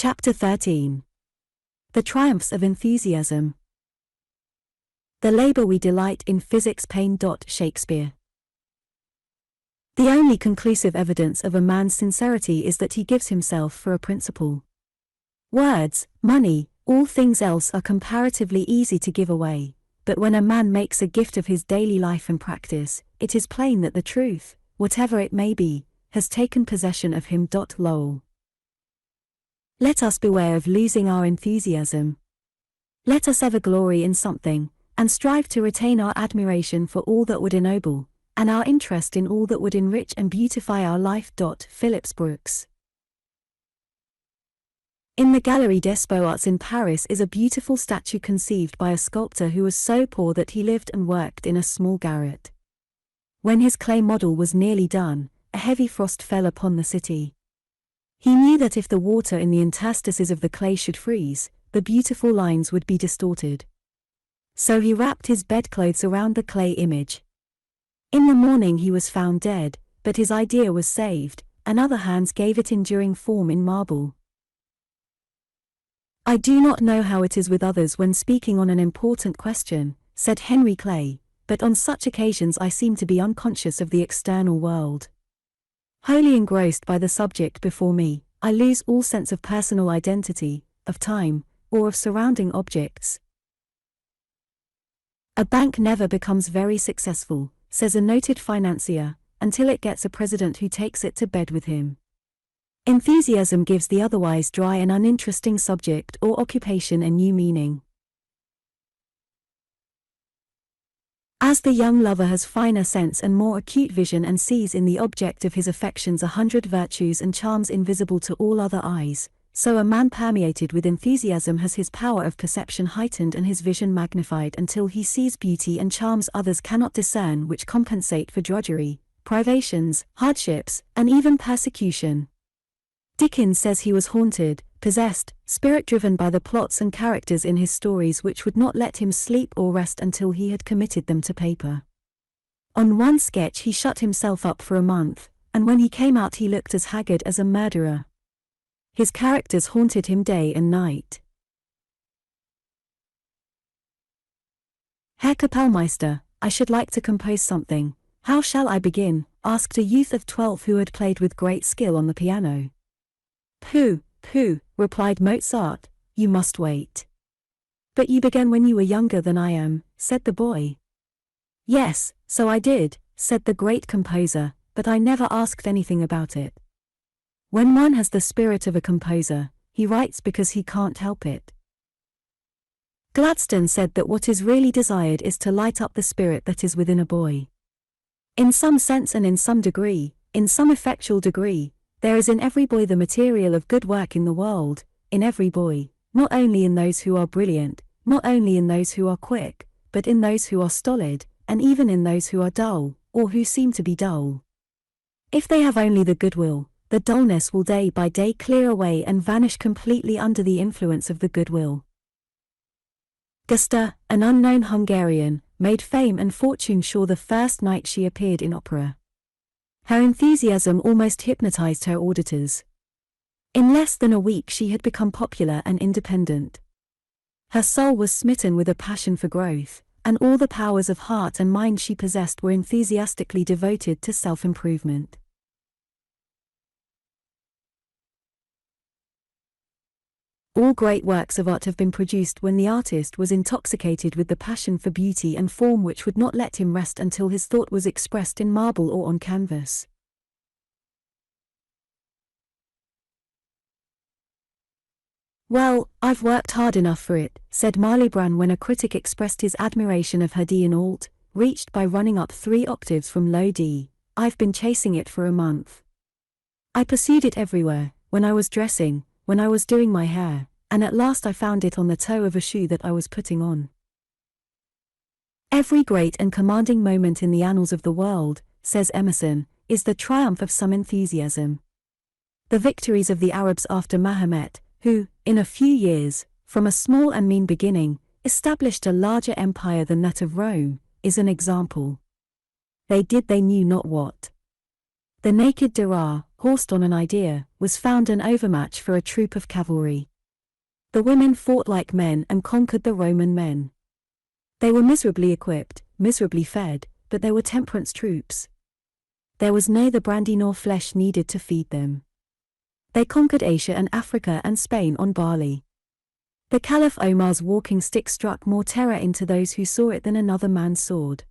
Chapter 13. The Triumphs of Enthusiasm. The labor we delight in physics pain. Shakespeare. The only conclusive evidence of a man's sincerity is that he gives himself for a principle. Words, money, all things else are comparatively easy to give away, but when a man makes a gift of his daily life and practice, it is plain that the truth, whatever it may be, has taken possession of him. Lowell. Let us beware of losing our enthusiasm. Let us ever glory in something, and strive to retain our admiration for all that would ennoble, and our interest in all that would enrich and beautify our life. Phillips Brooks. In the Galerie des Beaux-Arts in Paris is a beautiful statue conceived by a sculptor who was so poor that he lived and worked in a small garret. When his clay model was nearly done, a heavy frost fell upon the city. He knew that if the water in the interstices of the clay should freeze, the beautiful lines would be distorted. So he wrapped his bedclothes around the clay image. In the morning he was found dead, but his idea was saved, and other hands gave it enduring form in marble. I do not know how it is with others when speaking on an important question, said Henry Clay, but on such occasions I seem to be unconscious of the external world. Wholly engrossed by the subject before me, I lose all sense of personal identity, of time, or of surrounding objects. A bank never becomes very successful, says a noted financier, until it gets a president who takes it to bed with him. Enthusiasm gives the otherwise dry and uninteresting subject or occupation a new meaning. As the young lover has finer sense and more acute vision and sees in the object of his affections 100 virtues and charms invisible to all other eyes, so a man permeated with enthusiasm has his power of perception heightened and his vision magnified until he sees beauty and charms others cannot discern which compensate for drudgery, privations, hardships, and even persecution. Dickens says he was haunted, possessed, spirit-driven by the plots and characters in his stories which would not let him sleep or rest until he had committed them to paper. On one sketch he shut himself up for a month, and when he came out he looked as haggard as a murderer. His characters haunted him day and night. Herr Kapellmeister, I should like to compose something. How shall I begin? Asked a youth of 12 who had played with great skill on the piano. Pooh, pooh, replied Mozart, you must wait. But you began when you were younger than I am, said the boy. Yes, so I did, said the great composer, but I never asked anything about it. When one has the spirit of a composer, he writes because he can't help it. Gladstone said that what is really desired is to light up the spirit that is within a boy. In some sense and in some degree, in some effectual degree, there is in every boy the material of good work in the world, in every boy, not only in those who are brilliant, not only in those who are quick, but in those who are stolid, and even in those who are dull, or who seem to be dull. If they have only the goodwill, the dullness will day by day clear away and vanish completely under the influence of the goodwill. Gusta, an unknown Hungarian, made fame and fortune sure the first night she appeared in opera. Her enthusiasm almost hypnotized her auditors. In less than a week she had become popular and independent. Her soul was smitten with a passion for growth, and all the powers of heart and mind she possessed were enthusiastically devoted to self-improvement. All great works of art have been produced when the artist was intoxicated with the passion for beauty and form which would not let him rest until his thought was expressed in marble or on canvas. Well, I've worked hard enough for it, said Marley-Brand when a critic expressed his admiration of her D in alt, reached by running up 3 octaves from low D. I've been chasing it for a month. I pursued it everywhere, when I was dressing, when I was doing my hair, and at last I found it on the toe of a shoe that I was putting on. Every great and commanding moment in the annals of the world, says Emerson, is the triumph of some enthusiasm. The victories of the Arabs after Mahomet, who, in a few years, from a small and mean beginning, established a larger empire than that of Rome, is an example. They did they knew not what. The naked Dirah, horsed on an idea, was found an overmatch for a troop of cavalry. The women fought like men and conquered the Roman men. They were miserably equipped, miserably fed, but they were temperance troops. There was neither brandy nor flesh needed to feed them. They conquered Asia and Africa and Spain on barley. The Caliph Omar's walking stick struck more terror into those who saw it than another man's sword.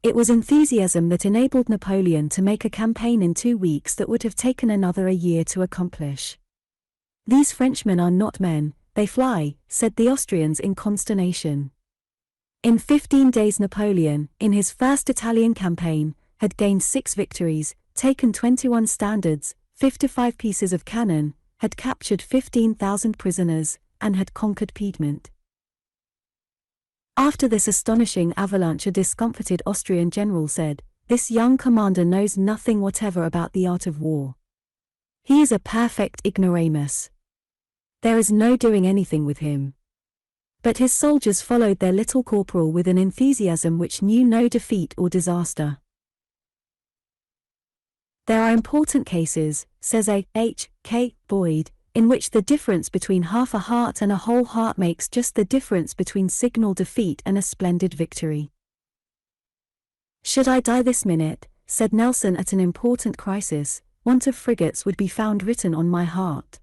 It was enthusiasm that enabled Napoleon to make a campaign in 2 weeks that would have taken another a year to accomplish. "These Frenchmen are not men, they fly," said the Austrians in consternation. In 15 days Napoleon, in his first Italian campaign, had gained 6 victories, taken 21 standards, 55 pieces of cannon, had captured 15,000 prisoners, and had conquered Piedmont. After this astonishing avalanche, a discomfited Austrian general said, "This young commander knows nothing whatever about the art of war. He is a perfect ignoramus. There is no doing anything with him." But his soldiers followed their little corporal with an enthusiasm which knew no defeat or disaster. "There are important cases," says A. H. K. Boyd, "in which the difference between half a heart and a whole heart makes just the difference between signal defeat and a splendid victory." "Should I die this minute," said Nelson at an important crisis, "want of frigates would be found written on my heart."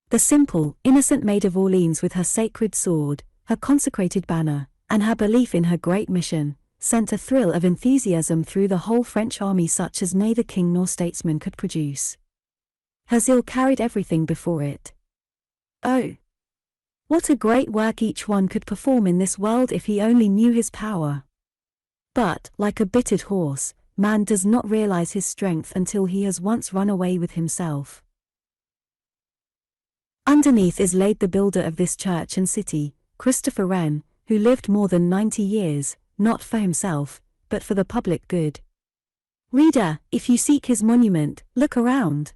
The simple, innocent Maid of Orleans, with her sacred sword, her consecrated banner, and her belief in her great mission, sent a thrill of enthusiasm through the whole French army such as neither king nor statesman could produce. Her zeal carried everything before it. Oh, what a great work each one could perform in this world if he only knew his power! But, like a bitted horse, man does not realize his strength until he has once run away with himself. Underneath is laid the builder of this church and city, Christopher Wren, who lived more than 90 years, not for himself, but for the public good. Reader, if you seek his monument, look around.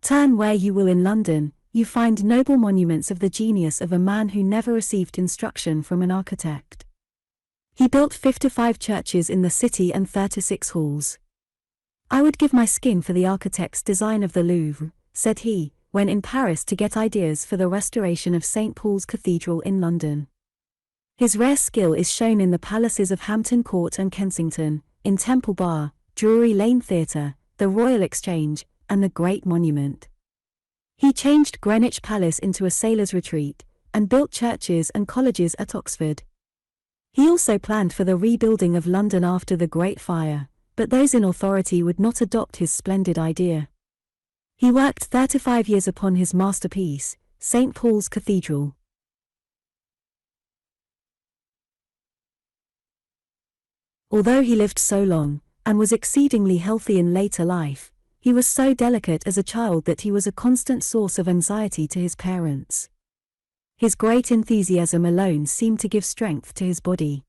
Turn where you will in London, you find noble monuments of the genius of a man who never received instruction from an architect. He built 55 churches in the city and 36 halls. "I would give my skin for the architect's design of the Louvre," said he, when in Paris to get ideas for the restoration of St. Paul's Cathedral in London. His rare skill is shown in the palaces of Hampton Court and Kensington, in Temple Bar, Drury Lane Theatre, the Royal Exchange, and the Great Monument. He changed Greenwich Palace into a sailor's retreat, and built churches and colleges at Oxford. He also planned for the rebuilding of London after the Great Fire, but those in authority would not adopt his splendid idea. He worked 35 years upon his masterpiece, St. Paul's Cathedral. Although he lived so long, and was exceedingly healthy in later life, he was so delicate as a child that he was a constant source of anxiety to his parents. His great enthusiasm alone seemed to give strength to his body.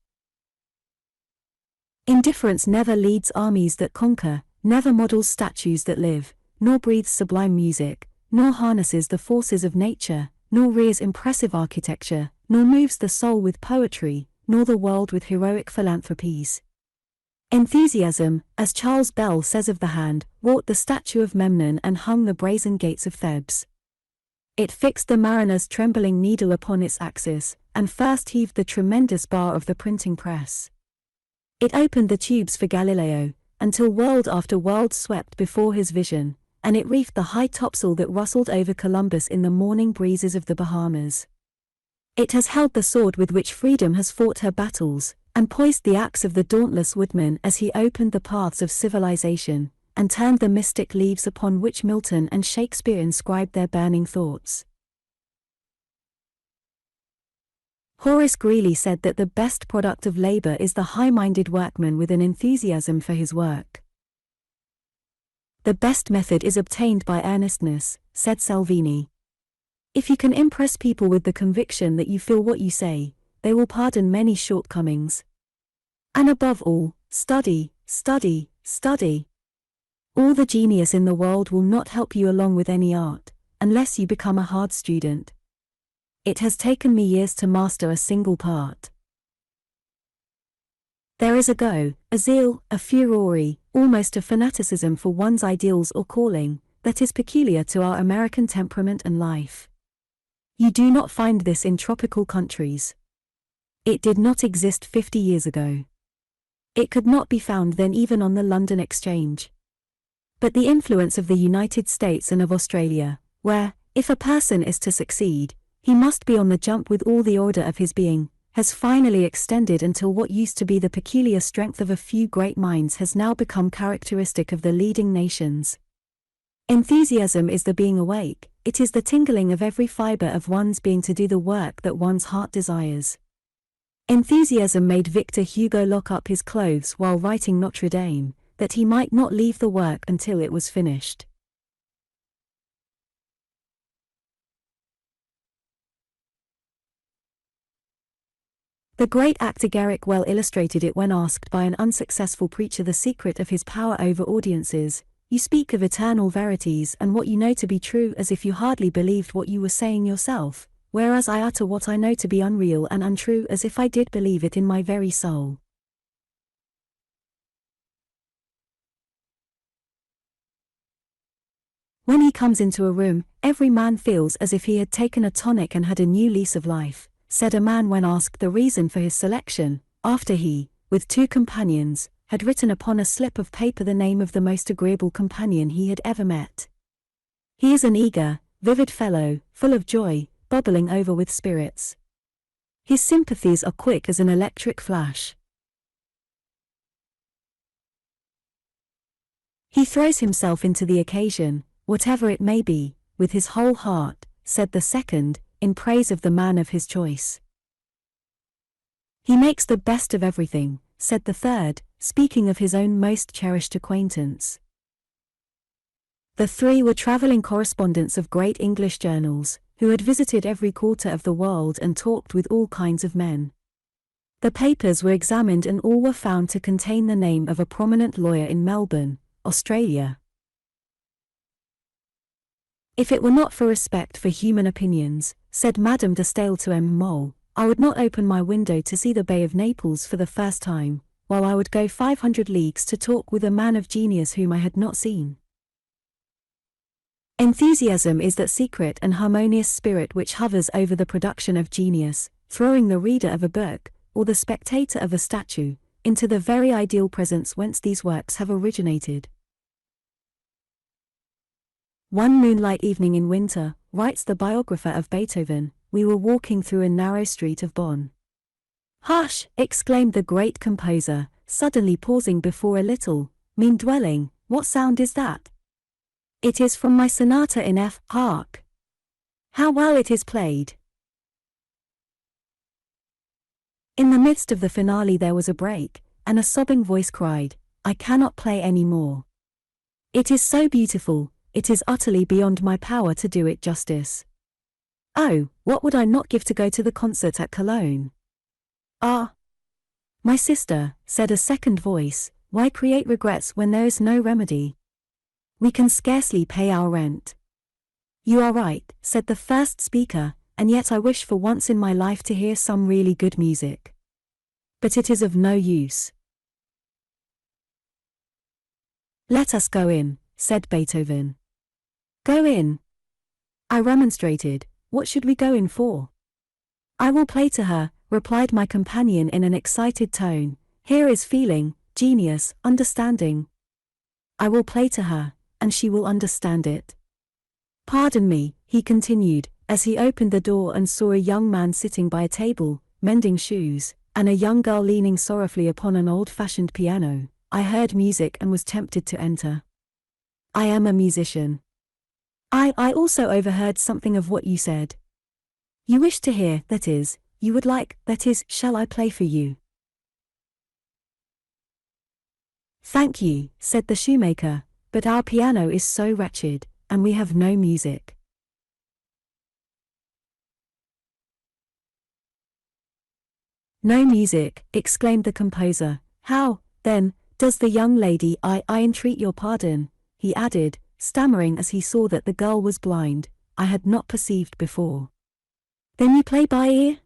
Indifference never leads armies that conquer, never models statues that live, nor breathes sublime music, nor harnesses the forces of nature, nor rears impressive architecture, nor moves the soul with poetry, nor the world with heroic philanthropies. Enthusiasm, as Charles Bell says of the hand, wrought the statue of Memnon and hung the brazen gates of Thebes. It fixed the mariner's trembling needle upon its axis, and first heaved the tremendous bar of the printing press. It opened the tubes for Galileo, until world after world swept before his vision, and it reefed the high topsail that rustled over Columbus in the morning breezes of the Bahamas. It has held the sword with which freedom has fought her battles, and poised the axe of the dauntless woodman as he opened the paths of civilization, and turned the mystic leaves upon which Milton and Shakespeare inscribed their burning thoughts. Horace Greeley said that the best product of labor is the high-minded workman with an enthusiasm for his work. The best method is obtained by earnestness, said Salvini. If you can impress people with the conviction that you feel what you say, they will pardon many shortcomings. And above all, study, study, study. All the genius in the world will not help you along with any art, unless you become a hard student. It has taken me years to master a single part. There is a go, a zeal, a furore, almost a fanaticism for one's ideals or calling, that is peculiar to our American temperament and life. You do not find this in tropical countries. It did not exist 50 years ago. It could not be found then even on the London Exchange. But the influence of the United States and of Australia, where, if a person is to succeed, he must be on the jump with all the order of his being, has finally extended until what used to be the peculiar strength of a few great minds has now become characteristic of the leading nations. Enthusiasm is the being awake, it is the tingling of every fiber of one's being to do the work that one's heart desires. Enthusiasm made Victor Hugo lock up his clothes while writing Notre Dame, that he might not leave the work until it was finished. The great actor Garrick well illustrated it when asked by an unsuccessful preacher the secret of his power over audiences. You speak of eternal verities and what you know to be true as if you hardly believed what you were saying yourself, whereas I utter what I know to be unreal and untrue as if I did believe it in my very soul. When he comes into a room, every man feels as if he had taken a tonic and had a new lease of life, said a man when asked the reason for his selection, after he, with 2 companions, had written upon a slip of paper the name of the most agreeable companion he had ever met. He is an eager, vivid fellow, full of joy, bubbling over with spirits. His sympathies are quick as an electric flash. He throws himself into the occasion, whatever it may be, with his whole heart, said the second, in praise of the man of his choice. He makes the best of everything, said the third, speaking of his own most cherished acquaintance. The 3 were traveling correspondents of great English journals, who had visited every quarter of the world and talked with all kinds of men. The papers were examined and all were found to contain the name of a prominent lawyer in Melbourne, Australia. If it were not for respect for human opinions, said Madame de Stael to M. Mole, I would not open my window to see the Bay of Naples for the first time, while I would go 500 leagues to talk with a man of genius whom I had not seen. Enthusiasm is that secret and harmonious spirit which hovers over the production of genius, throwing the reader of a book, or the spectator of a statue, into the very ideal presence whence these works have originated. One moonlight evening in winter, writes the biographer of Beethoven, we were walking through a narrow street of Bonn. Hush! Exclaimed the great composer, suddenly pausing before a little, mean dwelling, what sound is that? It is from my sonata in F. Hark! How well it is played! In the midst of the finale there was a break, and a sobbing voice cried, I cannot play any more. It is so beautiful, it is utterly beyond my power to do it justice. Oh, what would I not give to go to the concert at Cologne? Ah! My sister, said a second voice, why create regrets when there is no remedy? We can scarcely pay our rent. You are right, said the first speaker, and yet I wish for once in my life to hear some really good music. But it is of no use. Let us go in, said Beethoven. Go in. I remonstrated, what should we go in for? I will play to her, replied my companion in an excited tone, here is feeling, genius, understanding. I will play to her, and she will understand it. Pardon me, he continued, as he opened the door and saw a young man sitting by a table, mending shoes, and a young girl leaning sorrowfully upon an old-fashioned piano. I heard music and was tempted to enter. I am a musician. I also overheard something of what you said. You wish to hear, that is, you would like, that is, shall I play for you? Thank you, said the shoemaker, but our piano is so wretched, and we have no music. No music, exclaimed the composer. How, then, does the young lady I entreat your pardon, he added, stammering as he saw that the girl was blind, I had not perceived before. Then you play by ear?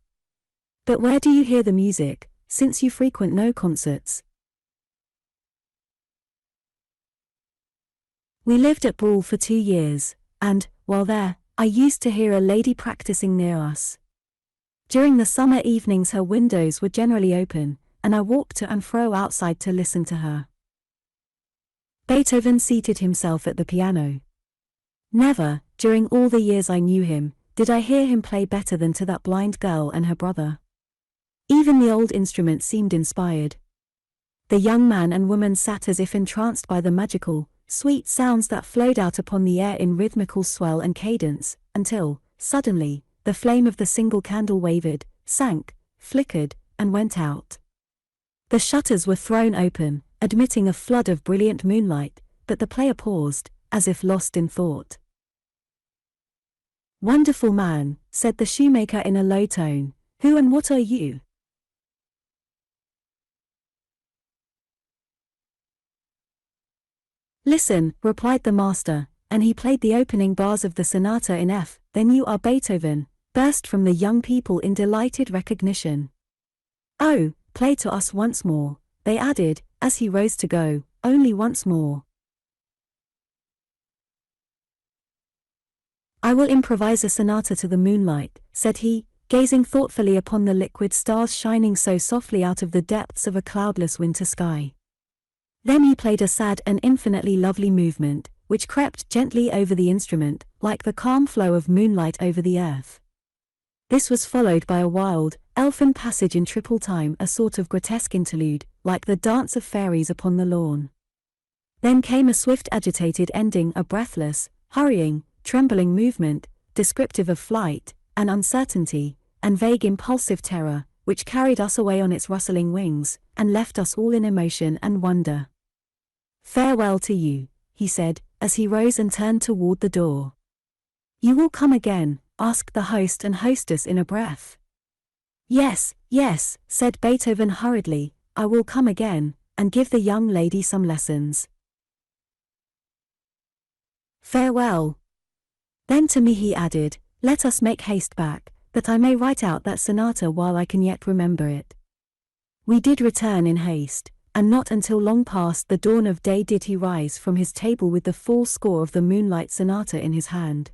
But where do you hear the music? since you frequent no concerts. We lived at Brawl for 2 years, and, while there, I used to hear a lady practicing near us. During the summer evenings her windows were generally open, and I walked to and fro outside to listen to her. Beethoven seated himself at the piano. Never, during all the years I knew him, did I hear him play better than to that blind girl and her brother. Even the old instrument seemed inspired. The young man and woman sat as if entranced by the magical, sweet sounds that flowed out upon the air in rhythmical swell and cadence, until, suddenly, the flame of the single candle wavered, sank, flickered, and went out. The shutters were thrown open, admitting a flood of brilliant moonlight, but the player paused, as if lost in thought. "Wonderful man," said the shoemaker in a low tone, "who and what are you?" "Listen," replied the master, and he played the opening bars of the sonata in F. "Then you are Beethoven," burst from the young people in delighted recognition. "Oh, play to us once more," they added, as he rose to go, "only once more." "I will improvise a sonata to the moonlight," said he, gazing thoughtfully upon the liquid stars shining so softly out of the depths of a cloudless winter sky. Then he played a sad and infinitely lovely movement, which crept gently over the instrument, like the calm flow of moonlight over the earth. This was followed by a wild, elfin passage in triple time, a sort of grotesque interlude, like the dance of fairies upon the lawn. Then came a swift agitated ending, a breathless, hurrying, trembling movement, descriptive of flight, and uncertainty, and vague impulsive terror, which carried us away on its rustling wings, and left us all in emotion and wonder. "Farewell to you," he said, as he rose and turned toward the door. "You will come again?" asked the host and hostess in a breath. "Yes, yes," said Beethoven hurriedly, "I will come again, and give the young lady some lessons. Farewell." Then to me he added, "Let us make haste back, that I may write out that sonata while I can yet remember it." We did return in haste, and not until long past the dawn of day did he rise from his table with the full score of the Moonlight Sonata in his hand.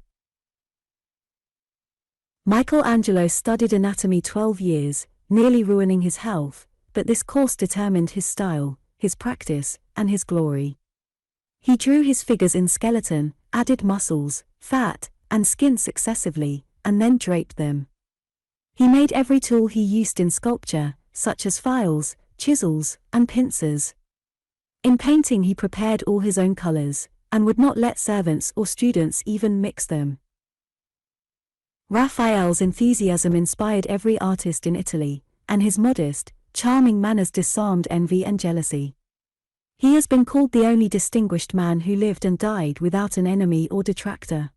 Michelangelo studied anatomy 12 years, nearly ruining his health, but this course determined his style, his practice, and his glory. He drew his figures in skeleton, added muscles, fat, and skin successively, and then draped them. He made every tool he used in sculpture, such as files, chisels, and pincers. In painting he prepared all his own colors, and would not let servants or students even mix them. Raphael's enthusiasm inspired every artist in Italy, and his modest, charming manners disarmed envy and jealousy. He has been called the only distinguished man who lived and died without an enemy or detractor.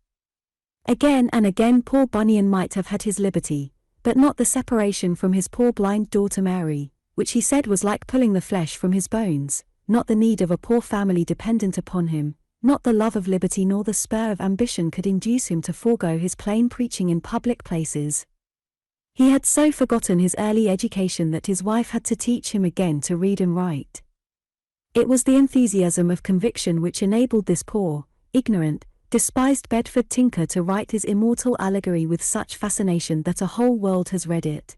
Again and again poor Bunyan might have had his liberty, but not the separation from his poor blind daughter Mary, which he said was like pulling the flesh from his bones, not the need of a poor family dependent upon him, not the love of liberty nor the spur of ambition could induce him to forego his plain preaching in public places. He had so forgotten his early education that his wife had to teach him again to read and write. It was the enthusiasm of conviction which enabled this poor, ignorant, despised Bedford tinker to write his immortal allegory with such fascination that a whole world has read it.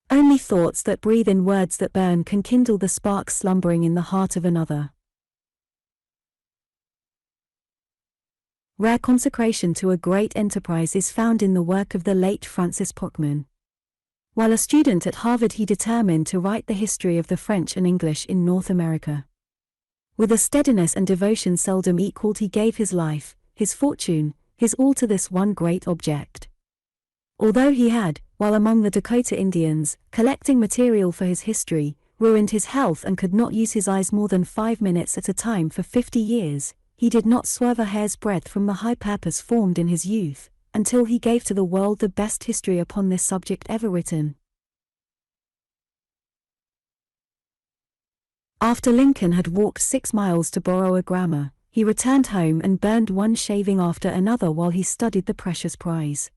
Only thoughts that breathe in words that burn can kindle the spark slumbering in the heart of another. Rare consecration to a great enterprise is found in the work of the late Francis Pockman. While a student at Harvard he determined to write the history of the French and English in North America. With a steadiness and devotion seldom equaled he gave his life, his fortune, his all to this one great object. Although he had, while among the Dakota Indians, collecting material for his history, ruined his health and could not use his eyes more than 5 minutes at a time for 50 years, he did not swerve a hair's breadth from the high purpose formed in his youth, until he gave to the world the best history upon this subject ever written. After Lincoln had walked 6 miles to borrow a grammar, he returned home and burned one shaving after another while he studied the precious prize.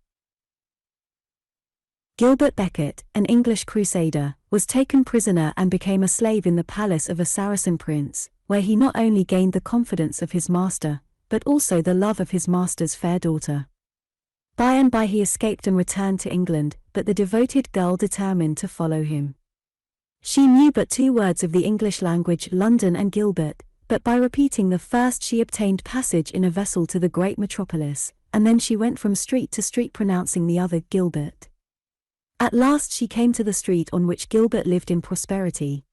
Gilbert Becket, an English crusader, was taken prisoner and became a slave in the palace of a Saracen prince, where he not only gained the confidence of his master, but also the love of his master's fair daughter. By and by he escaped and returned to England, but the devoted girl determined to follow him. She knew but 2 words of the English language, London and Gilbert, but by repeating the first she obtained passage in a vessel to the great metropolis, and then she went from street to street pronouncing the other, Gilbert. At last she came to the street on which Gilbert lived in prosperity.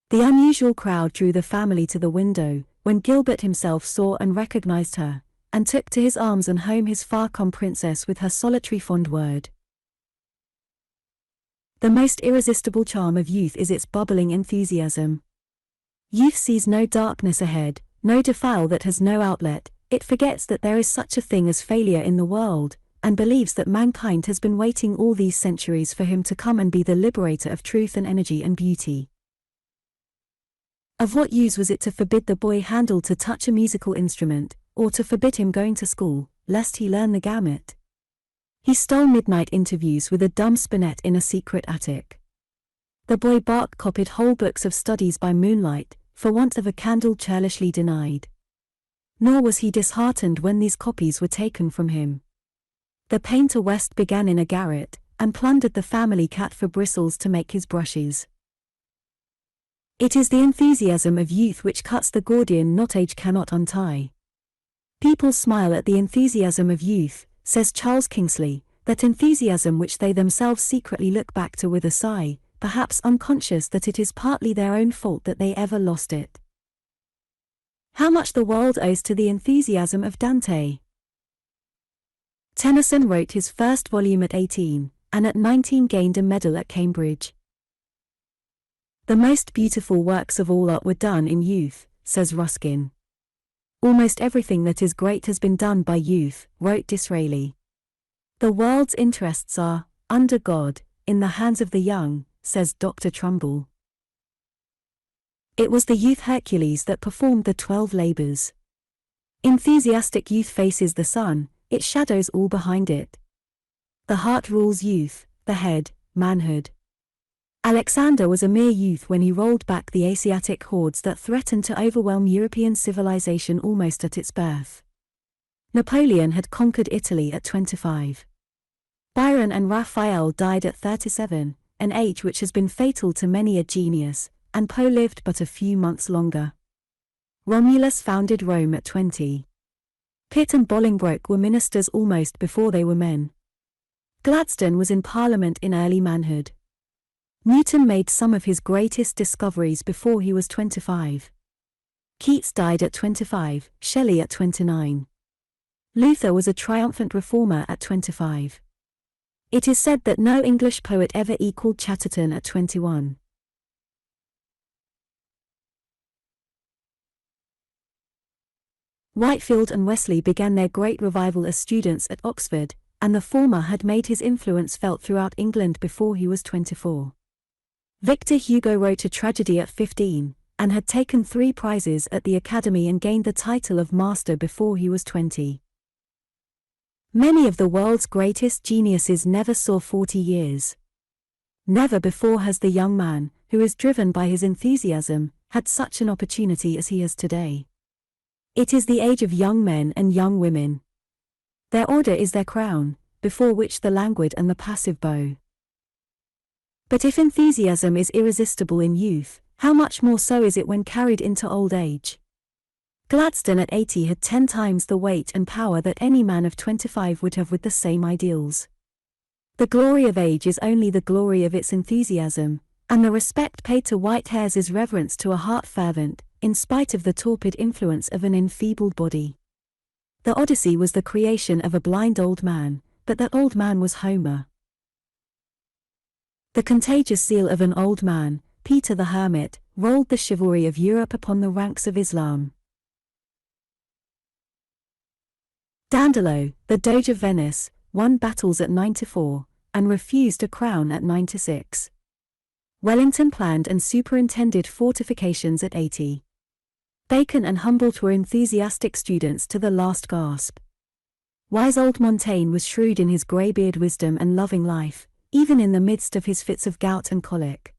The unusual crowd drew the family to the window, when Gilbert himself saw and recognized her, and took to his arms and home his far-come princess with her solitary fond word. The most irresistible charm of youth is its bubbling enthusiasm. Youth sees no darkness ahead, no defile that has no outlet, it forgets that there is such a thing as failure in the world, and believes that mankind has been waiting all these centuries for him to come and be the liberator of truth and energy and beauty. Of what use was it to forbid the boy Handel to touch a musical instrument, or to forbid him going to school, lest he learn the gamut? He stole midnight interviews with a dumb spinet in a secret attic. The boy Bach copied whole books of studies by moonlight, for want of a candle churlishly denied. Nor was he disheartened when these copies were taken from him. The painter West began in a garret, and plundered the family cat for bristles to make his brushes. It is the enthusiasm of youth which cuts the Gordian knot age cannot untie. People smile at the enthusiasm of youth, says Charles Kingsley, that enthusiasm which they themselves secretly look back to with a sigh, perhaps unconscious that it is partly their own fault that they ever lost it. How much the world owes to the enthusiasm of Dante. Tennyson wrote his first volume at 18, and at 19 gained a medal at Cambridge. The most beautiful works of all art were done in youth, says Ruskin. Almost everything that is great has been done by youth, wrote Disraeli. The world's interests are, under God, in the hands of the young, says Dr. Trumbull. It was the youth Hercules that performed the 12 labors. Enthusiastic youth faces the sun, it shadows all behind it. The heart rules youth, the head, manhood. Alexander was a mere youth when he rolled back the Asiatic hordes that threatened to overwhelm European civilization almost at its birth. Napoleon had conquered Italy at 25. Byron and Raphael died at 37, an age which has been fatal to many a genius, and Poe lived but a few months longer. Romulus founded Rome at 20. Pitt and Bolingbroke were ministers almost before they were men. Gladstone was in Parliament in early manhood. Newton made some of his greatest discoveries before he was 25. Keats died at 25, Shelley at 29. Luther was a triumphant reformer at 25. It is said that no English poet ever equaled Chatterton at 21. Whitefield and Wesley began their great revival as students at Oxford, and the former had made his influence felt throughout England before he was 24. Victor Hugo wrote a tragedy at 15, and had taken 3 prizes at the Academy and gained the title of master before he was 20. Many of the world's greatest geniuses never saw 40 years. Never before has the young man, who is driven by his enthusiasm, had such an opportunity as he has today. It is the age of young men and young women. Their order is their crown, before which the languid and the passive bow. But if enthusiasm is irresistible in youth, how much more so is it when carried into old age? Gladstone at 80 had 10 times the weight and power that any man of 25 would have with the same ideals. The glory of age is only the glory of its enthusiasm, and the respect paid to white hairs is reverence to a heart fervent, in spite of the torpid influence of an enfeebled body. The Odyssey was the creation of a blind old man, but that old man was Homer. The contagious zeal of an old man, Peter the Hermit, rolled the chivalry of Europe upon the ranks of Islam. Dandolo, the Doge of Venice, won battles at 94, and refused a crown at 96. Wellington planned and superintended fortifications at 80. Bacon and Humboldt were enthusiastic students to the last gasp. Wise old Montaigne was shrewd in his greybeard wisdom and loving life, even in the midst of his fits of gout and colic.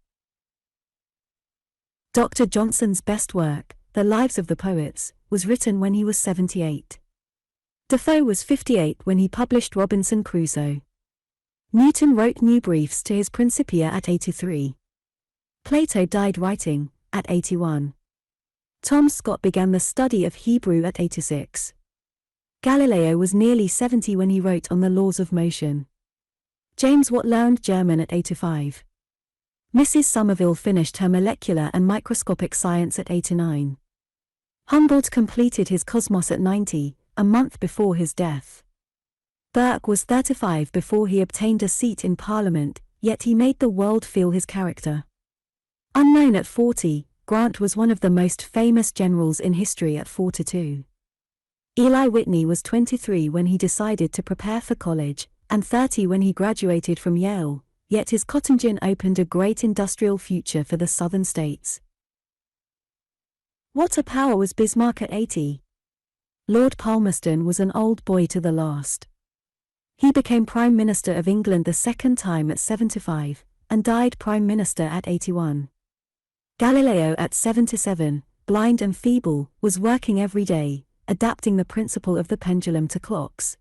Dr. Johnson's best work, The Lives of the Poets, was written when he was 78. Defoe was 58 when he published Robinson Crusoe. Newton wrote New Briefs to his Principia at 83. Plato died writing, at 81. Tom Scott began the study of Hebrew at 86. Galileo was nearly 70 when he wrote on the laws of motion. James Watt learned German at 85. Mrs. Somerville finished her molecular and microscopic science at 89. Humboldt completed his Cosmos at 90, a month before his death. Burke was 35 before he obtained a seat in Parliament, yet he made the world feel his character. Unknown at 40, Grant was one of the most famous generals in history at 42. Eli Whitney was 23 when he decided to prepare for college, and 30 when he graduated from Yale, yet his cotton gin opened a great industrial future for the southern states. What a power was Bismarck at 80? Lord Palmerston was an old boy to the last. He became Prime Minister of England the second time at 75, and died Prime Minister at 81. Galileo at 77, blind and feeble, was working every day, adapting the principle of the pendulum to clocks.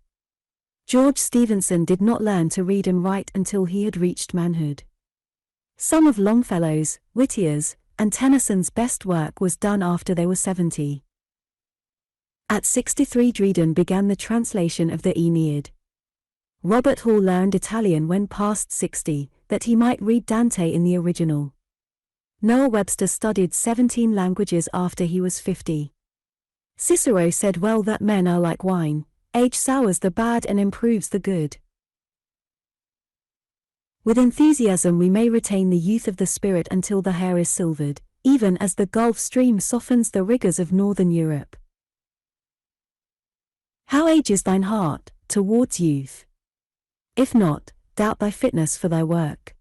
George Stephenson did not learn to read and write until he had reached manhood. Some of Longfellow's, Whittier's, and Tennyson's best work was done after they were 70. At 63 Dryden began the translation of the Aeneid. Robert Hall learned Italian when past 60, that he might read Dante in the original. Noah Webster studied 17 languages after he was 50. Cicero said well that men are like wine, age sours the bad and improves the good. With enthusiasm we may retain the youth of the spirit until the hair is silvered, even as the Gulf Stream softens the rigors of northern Europe. How ages thine heart towards youth? If not, doubt thy fitness for thy work.